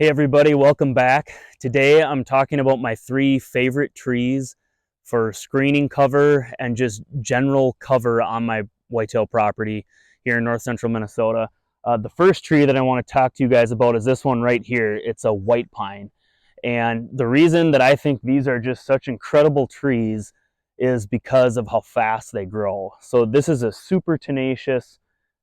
Hey everybody, welcome back. Today I'm talking about my 3 favorite trees for screening cover and just general cover on my whitetail property here in north central Minnesota. The first tree that I want to talk to you guys about is this one right here. It's a white pine. And the reason that I think these are just such incredible trees is because of how fast they grow. So this is a super tenacious,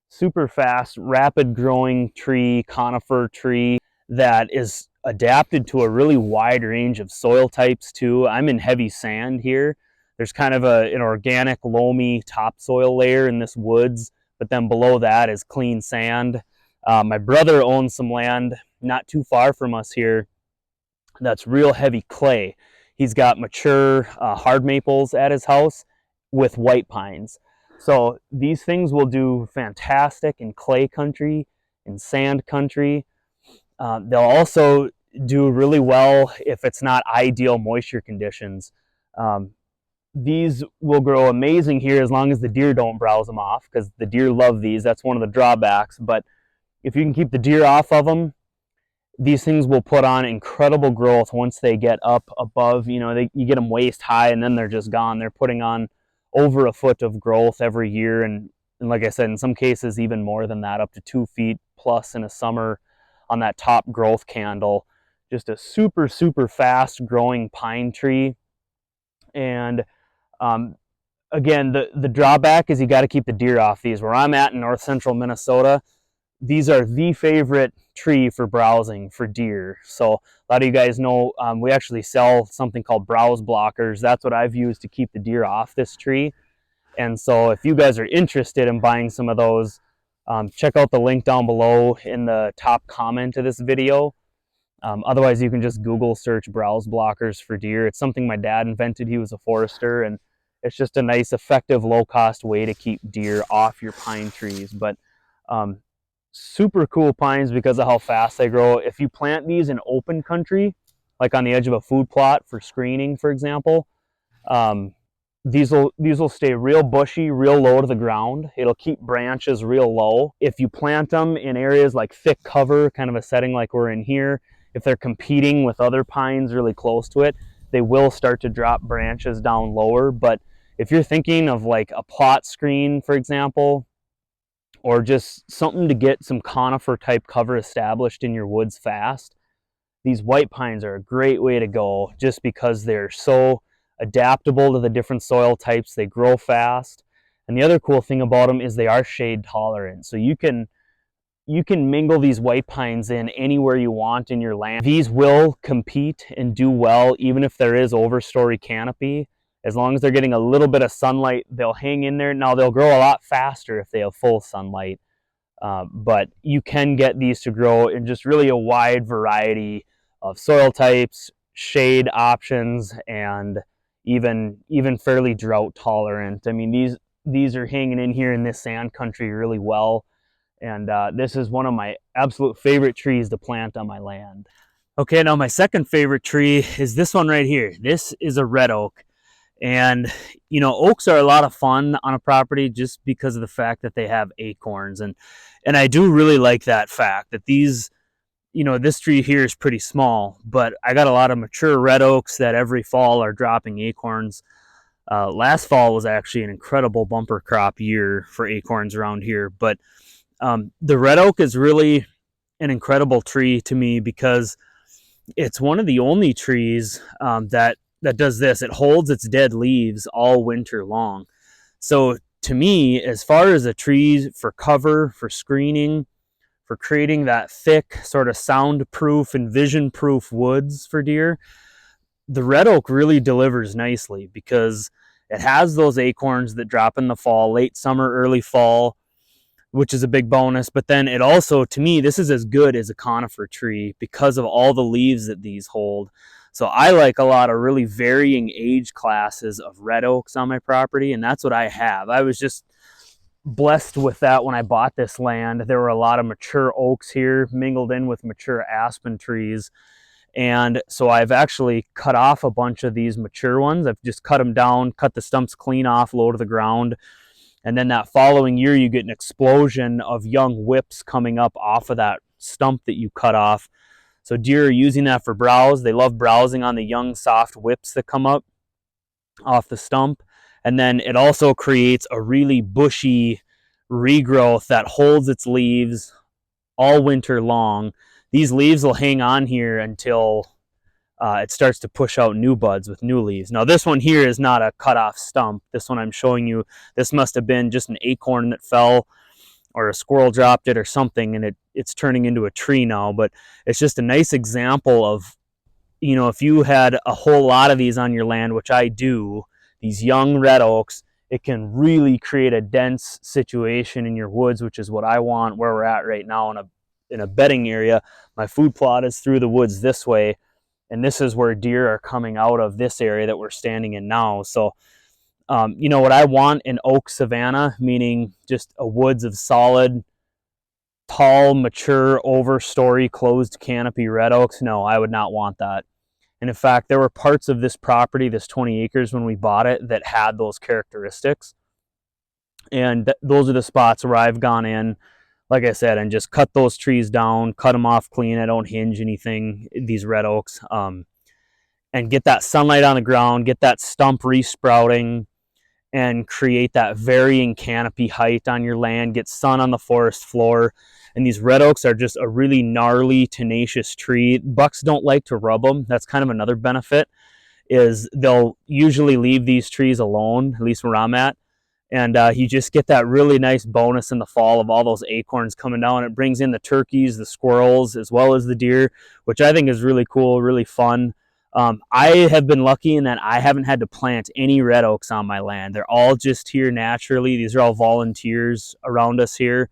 super fast, rapid growing tree, conifer tree that is adapted to a really wide range of soil types too. I'm in heavy sand here. There's kind of an organic loamy topsoil layer in this woods, but then below that is clean sand. My brother owns some land not too far from us here that's real heavy clay. He's got mature hard maples at his house with white pines. So these things will do fantastic in clay country, in sand country. They'll also do really well if it's not ideal moisture conditions. Um, these will grow amazing here as long as the deer don't browse them off, because the deer love these. That's one of the drawbacks. But if you can keep the deer off of them, these things will put on incredible growth once they get up above, you get them waist high and then they're just gone. They're putting on over a foot of growth every year. And like I said, in some cases, even more than that, up to 2 feet plus in a summer on that top growth candle. Just a super, super fast growing pine tree. And again, the drawback is you got to keep the deer off these. Where I'm at in north central Minnesota, these are the favorite tree for browsing for deer. So a lot of you guys know we actually sell something called browse blockers. That's what I've used to keep the deer off this tree. And so if you guys are interested in buying some of those, check out the link down below in the top comment of this video. Otherwise, you can just Google search browse blockers for deer. It's something my dad invented. He was a forester, and it's just a nice, effective, low-cost way to keep deer off your pine trees. But super cool pines because of how fast they grow. If you plant these in open country, like on the edge of a food plot for screening, for example, these will stay real bushy, real low to the ground. It'll keep branches real low. If you plant them in areas like thick cover, kind of a setting like we're in here, if they're competing with other pines really close to it, they will start to drop branches down lower. But if you're thinking of like a plot screen, for example, or just something to get some conifer type cover established in your woods fast, these white pines are a great way to go just because they're so adaptable to the different soil types. They grow fast. And the other cool thing about them is they are shade tolerant. So you can mingle these white pines in anywhere you want in your land. These will compete and do well even if there is overstory canopy. As long as they're getting a little bit of sunlight, they'll hang in there. Now, they'll grow a lot faster if they have full sunlight, but you can get these to grow in just really a wide variety of soil types, shade options, and even fairly drought tolerant. I mean, these are hanging in here in this sand country really well, and this is one of my absolute favorite trees to plant on my land. Okay, now my second favorite tree is this one right here. This is a red oak. And, oaks are a lot of fun on a property just because of the fact that they have acorns. And I do really like that fact that these, this tree here is pretty small, but I got a lot of mature red oaks that every fall are dropping acorns. Last fall was actually an incredible bumper crop year for acorns around here. But the red oak is really an incredible tree to me because it's one of the only trees that does this. It holds its dead leaves all winter long. So to me, as far as a tree for cover, for screening, for creating that thick sort of soundproof and vision-proof woods for deer, the red oak really delivers nicely because it has those acorns that drop in the fall, late summer, early fall, which is a big bonus. But then it also, to me, this is as good as a conifer tree because of all the leaves that these hold. So I like a lot of really varying age classes of red oaks on my property, and that's what I have. I was just blessed with that when I bought this land. There were a lot of mature oaks here mingled in with mature aspen trees. And so I've actually cut off a bunch of these mature ones. I've just cut them down, cut the stumps clean off, low to the ground. And then that following year, you get an explosion of young whips coming up off of that stump that you cut off. So deer are using that for browse. They love browsing on the young soft whips that come up off the stump. And then it also creates a really bushy regrowth that holds its leaves all winter long. These leaves will hang on here until it starts to push out new buds with new leaves. Now this one here is not a cut off stump. This one I'm showing you, this must have been just an acorn that fell, or a squirrel dropped it or something, and it's turning into a tree now. But it's just a nice example of, you know, if you had a whole lot of these on your land, which I do, these young red oaks, it can really create a dense situation in your woods, which is what I want where we're at right now in a bedding area. My food plot is through the woods this way, and this is where deer are coming out of this area that we're standing in now. So you know what I want in oak savanna, meaning just a woods of solid, tall, mature, overstory, closed canopy red oaks? No, I would not want that. And in fact, there were parts of this property, this 20 acres when we bought it, that had those characteristics. And those are the spots where I've gone in, like I said, and just cut those trees down, cut them off clean. I don't hinge anything, these red oaks, and get that sunlight on the ground, get that stump resprouting, and create that varying canopy height on your land, get sun on the forest floor. And these red oaks are just a really gnarly, tenacious tree. Bucks don't like to rub them. That's kind of another benefit, is they'll usually leave these trees alone, at least where I'm at. And you just get that really nice bonus in the fall of all those acorns coming down. It brings in the turkeys, the squirrels, as well as the deer, which I think is really cool, really fun. I have been lucky in that I haven't had to plant any red oaks on my land. They're all just here naturally. These are all volunteers around us here.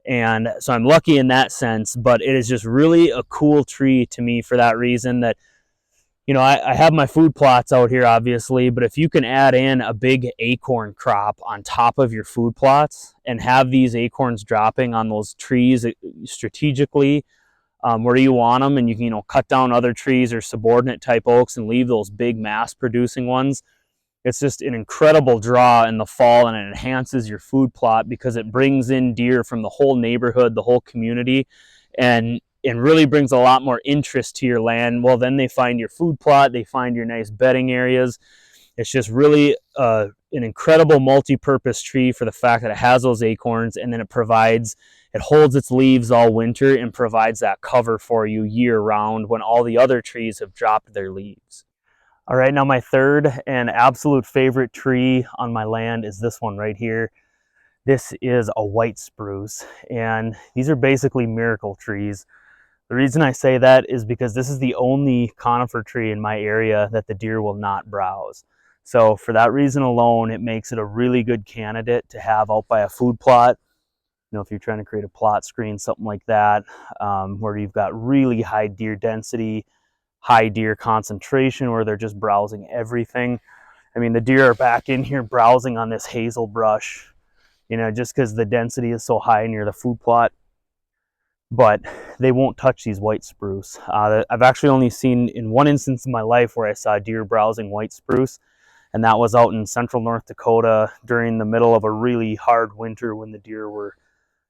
And so I'm lucky in that sense, but it is just really a cool tree to me for that reason, that, you know, I have my food plots out here, obviously, but if you can add in a big acorn crop on top of your food plots and have these acorns dropping on those trees strategically, where you want them, and you can, you know, cut down other trees or subordinate type oaks and leave those big mass producing ones. It's just an incredible draw in the fall, and it enhances your food plot because it brings in deer from the whole neighborhood, the whole community, and really brings a lot more interest to your land. Well, then they find your food plot, they find your nice bedding areas. It's just really an incredible multi-purpose tree for the fact that it has those acorns, and then it holds its leaves all winter and provides that cover for you year round when all the other trees have dropped their leaves. All right, now my third and absolute favorite tree on my land is this one right here. This is a white spruce, and these are basically miracle trees. The reason I say that is because this is the only conifer tree in my area that the deer will not browse. So for that reason alone, it makes it a really good candidate to have out by a food plot. You know, if you're trying to create a plot screen, something like that, where you've got really high deer density, high deer concentration, where they're just browsing everything. I mean, the deer are back in here browsing on this hazel brush, you know, just because the density is so high near the food plot. But they won't touch these white spruce. I've actually only seen in one instance in my life where I saw deer browsing white spruce, and that was out in central North Dakota during the middle of a really hard winter when the deer were,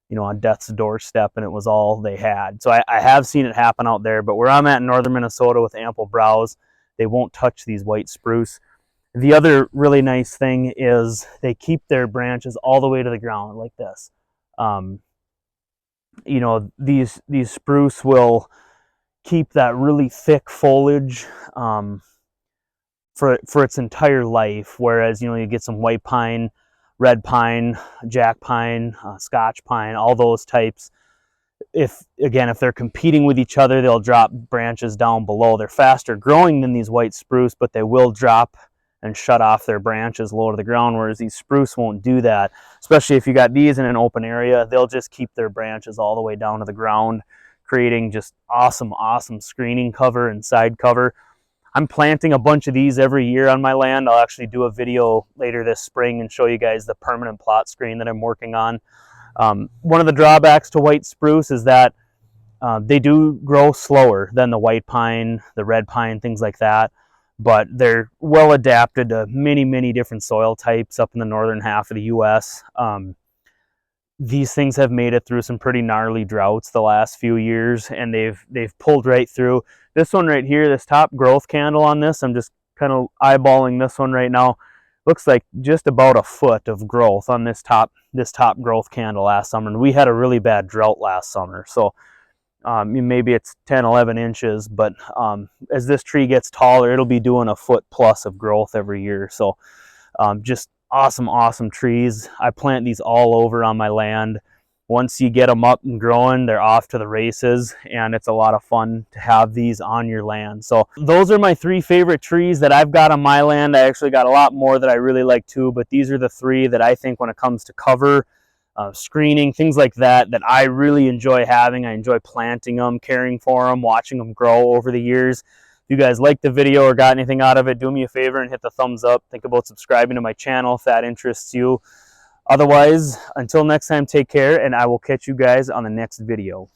you know, on death's doorstep, and it was all they had. So I have seen it happen out there, but where I'm at in northern Minnesota with ample browse, they won't touch these white spruce. The other really nice thing is they keep their branches all the way to the ground like this. You know, these spruce will keep that really thick foliage for its entire life, whereas, you know, you get some white pine, red pine, jack pine, scotch pine, all those types. If they're competing with each other, they'll drop branches down below. They're faster growing than these white spruce, but they will drop and shut off their branches low to the ground, whereas these spruce won't do that. Especially if you got these in an open area, they'll just keep their branches all the way down to the ground, creating just awesome screening cover and side cover. I'm planting a bunch of these every year on my land. I'll actually do a video later this spring and show you guys the permanent plot screen that I'm working on. One of the drawbacks to white spruce is that they do grow slower than the white pine, the red pine, things like that, but they're well adapted to many different soil types up in the northern half of the US. these things have made it through some pretty gnarly droughts the last few years, and they've pulled right through. This one right here, this top growth candle on this, I'm just kind of eyeballing this one right now. Looks like just about a foot of growth on this top growth candle last summer, and we had a really bad drought last summer, so maybe it's 10-11 inches, but as this tree gets taller, it'll be doing a foot plus of growth every year. So just awesome trees. I plant these all over on my land. Once you get them up and growing, they're off to the races, and it's a lot of fun to have these on your land. So those are my 3 favorite trees that I've got on my land. I actually got a lot more that I really like too, but these are the 3 that I think, when it comes to cover, screening, things like that, that I really enjoy having. I enjoy planting them, caring for them, watching them grow over the years. If you guys liked the video or got anything out of it, do me a favor and hit the thumbs up. Think about subscribing to my channel if that interests you. Otherwise, until next time, take care, and I will catch you guys on the next video.